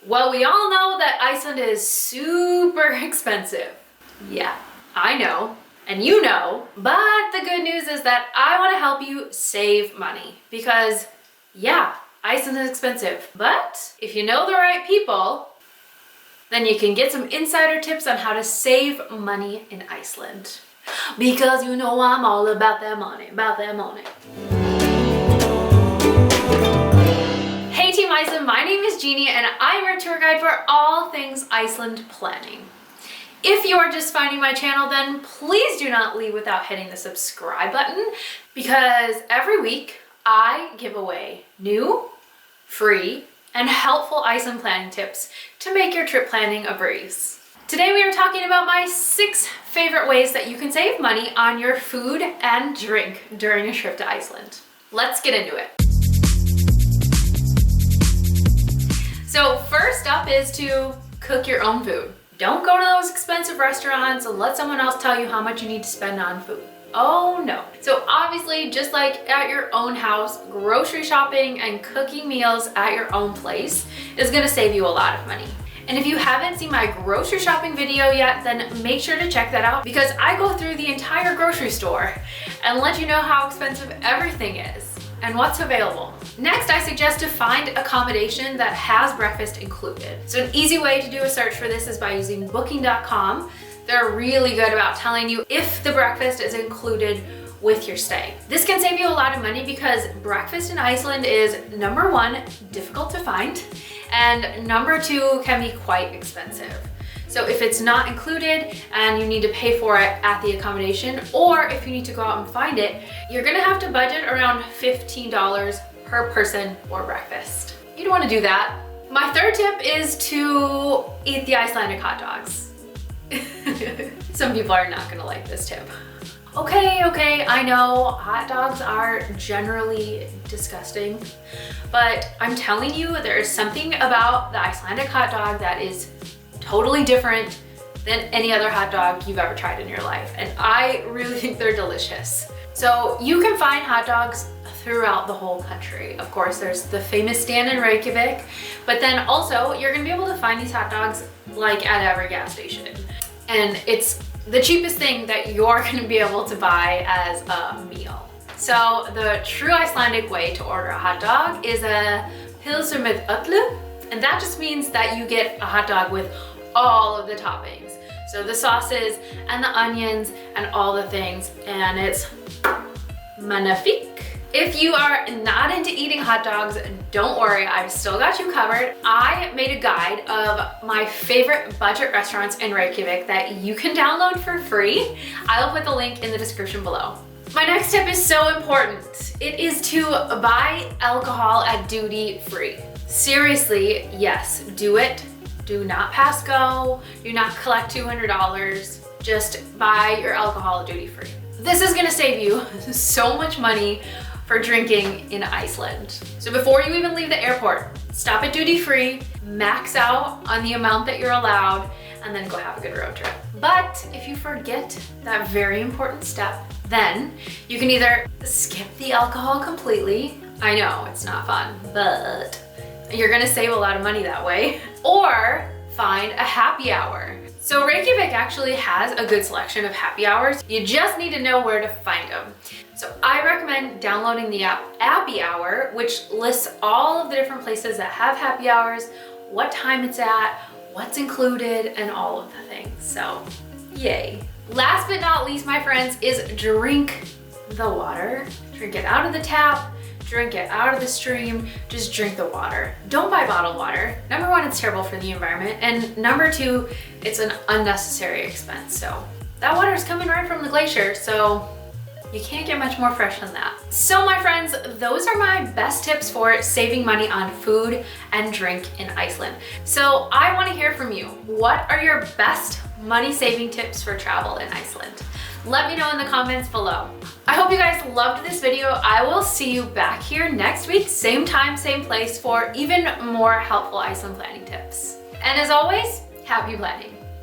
Well, we all know that Iceland is super expensive. Yeah, I know, and you know, but the good news is that I want to help you save money because, yeah, Iceland is expensive. But if you know the right people, then you can get some insider tips on how to save money in Iceland. Because you know I'm all about that money, Hey Team Iceland, my name is Jeannie and I'm your tour guide for all things Iceland planning. If you are just finding my channel, then please do not leave without hitting the subscribe button because every week I give away new, free, and helpful Iceland planning tips to make your trip planning a breeze. Today we are talking about my 6 favorite ways that you can save money on your food and drink during a trip to Iceland. Let's get into it. So first up is to cook your own food. Don't go to those expensive restaurants and let someone else tell you how much you need to spend on food. Oh no. So obviously, just like at your own house, grocery shopping and cooking meals at your own place is gonna save you a lot of money. And if you haven't seen my grocery shopping video yet, then make sure to check that out because I go through the entire grocery store and let you know how expensive everything is and what's available. Next, I suggest to find accommodation that has breakfast included. So an easy way to do a search for this is by using booking.com. They're really good about telling you if the breakfast is included with your stay. This can save you a lot of money because breakfast in Iceland is number 1, difficult to find, and number 2, can be quite expensive. So if it's not included and you need to pay for it at the accommodation, or if you need to go out and find it, you're gonna have to budget around $15 per person for breakfast. You don't wanna do that. My third tip is to eat the Icelandic hot dogs. Some people are not gonna like this tip. Okay, I know hot dogs are generally disgusting, but I'm telling you there is something about the Icelandic hot dog that is totally different than any other hot dog you've ever tried in your life. And I really think they're delicious. So you can find hot dogs throughout the whole country. Of course, there's the famous stand in Reykjavik, but then also you're gonna be able to find these hot dogs like at every gas station. And it's the cheapest thing that you're gonna be able to buy as a meal. So the true Icelandic way to order a hot dog is a pylsu með öllu, and that just means that you get a hot dog with all of the toppings. So the sauces and the onions and all the things, and it's magnifique. If you are not into eating hot dogs, don't worry, I've still got you covered. I made a guide of my favorite budget restaurants in Reykjavik that you can download for free. I'll put the link in the description below. My next tip is so important. It is to buy alcohol at duty free. Seriously, yes, do it. Do not pass go, do not collect $200, just buy your alcohol at duty free. This is gonna save you so much money for drinking in Iceland. So before you even leave the airport, stop at duty free, max out on the amount that you're allowed, and then go have a good road trip. But if you forget that very important step, then you can either skip the alcohol completely. I know, it's not fun, but you're gonna save a lot of money that way, or find a happy hour. So Reykjavik actually has a good selection of happy hours. You just need to know where to find them. So I recommend downloading the app Appy Hour, which lists all of the different places that have happy hours, what time it's at, what's included, and all of the things. So yay. Last but not least, my friends, is drink the water. Drink it out of the tap, drink it out of the stream, just drink the water. Don't buy bottled water. Number 1, it's terrible for the environment, and number 2, it's an unnecessary expense. So that water is coming right from the glacier, so you can't get much more fresh than that. So my friends, those are my best tips for saving money on food and drink in Iceland. So I want to hear from you. What are your best money saving tips for travel in Iceland? Let me know in the comments below. I hope you guys loved this video. I will see you back here next week, same time, same place, for even more helpful Iceland planning tips. And as always, happy planning.